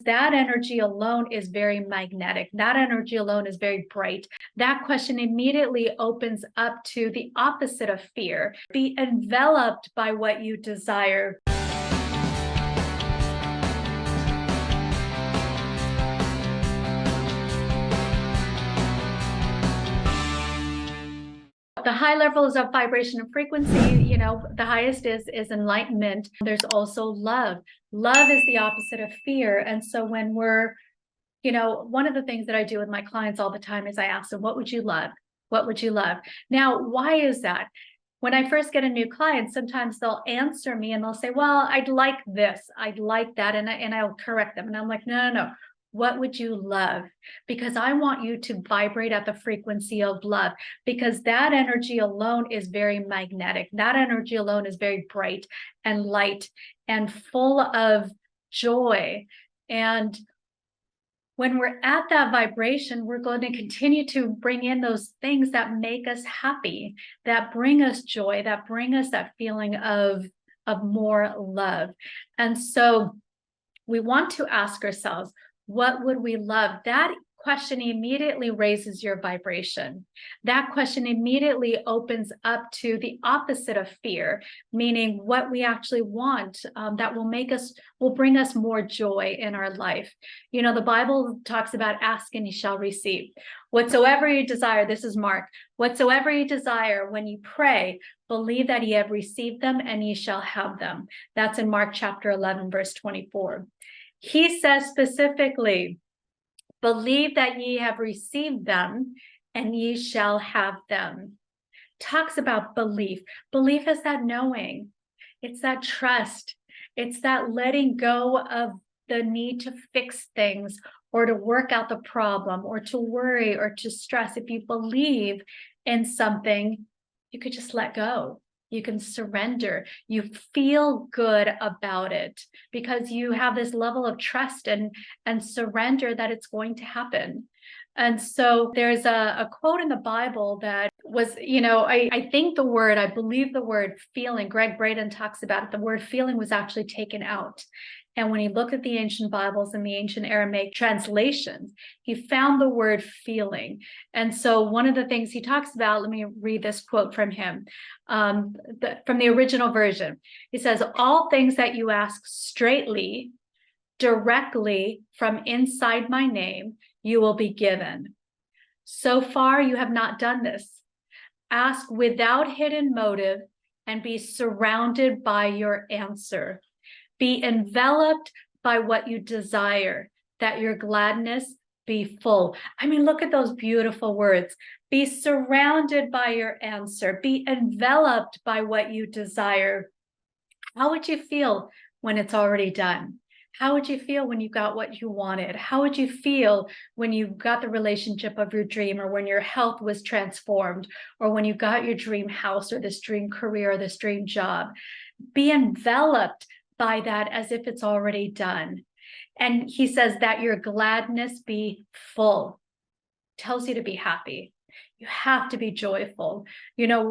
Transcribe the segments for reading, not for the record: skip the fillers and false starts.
That energy alone is very magnetic. That energy alone is very bright. That question immediately opens up to the opposite of fear. Be enveloped by what you desire. The high levels of vibration and frequency, the highest is enlightenment. There's also love. Love is the opposite of fear. And so when we're, one of the things that I do with my clients all the time is I ask them, what would you love? What would you love? Now, why is that? When I first get a new client, sometimes they'll answer me and they'll say, well, I'd like this, I'd like that. And I'll correct them. And I'm like, no. What would you love? Because I want you to vibrate at the frequency of love, because that energy alone is very magnetic. That energy alone is very bright and light and full of joy. And when we're at that vibration, we're going to continue to bring in those things that make us happy, that bring us joy, that bring us that feeling of more love. And so we want to ask ourselves, what would we love? That question immediately raises your vibration. That question immediately opens up to the opposite of fear, meaning what we actually want, that will bring us more joy in our life. The Bible talks about ask and you shall receive. Whatsoever you desire, this is Mark, whatsoever you desire when you pray, believe that ye have received them and ye shall have them. That's in Mark chapter 11, verse 24. He says specifically, believe that ye have received them and ye shall have them. Talks about belief. Belief is that knowing. It's that trust. It's that letting go of the need to fix things or to work out the problem or to worry or to stress. If you believe in something, you could just let go. You can surrender. You feel good about it because you have this level of trust and surrender that it's going to happen. And so there's a quote in the Bible that was, I believe the word feeling, Greg Braden talks about it, the word feeling was actually taken out. And when he looked at the ancient Bibles and the ancient Aramaic translations, he found the word feeling. And so one of the things he talks about, let me read this quote from him, from the original version. He says, all things that you ask straightly, directly from inside my name, you will be given. So far, you have not done this. Ask without hidden motive and be surrounded by your answer. Be enveloped by what you desire, that your gladness be full. I mean, look at those beautiful words. Be surrounded by your answer. Be enveloped by what you desire. How would you feel when it's already done? How would you feel when you got what you wanted? How would you feel when you got the relationship of your dream, or when your health was transformed, or when you got your dream house or this dream career or this dream job? Be enveloped by that as if it's already done. And he says that your gladness be full. Tells you to be happy. You have to be joyful.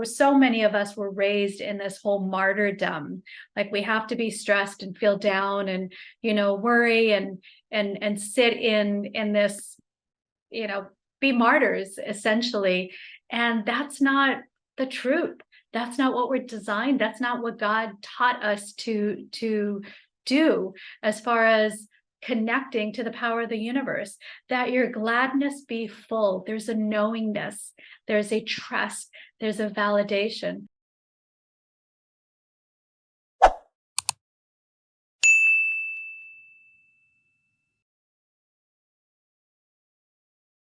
So many of us were raised in this whole martyrdom. Like we have to be stressed and feel down and, worry and sit in this, be martyrs essentially. And that's not the truth. That's not what we're designed. That's not what God taught us to do as far as connecting to the power of the universe. That your gladness be full. There's a knowingness. There's a trust. There's a validation.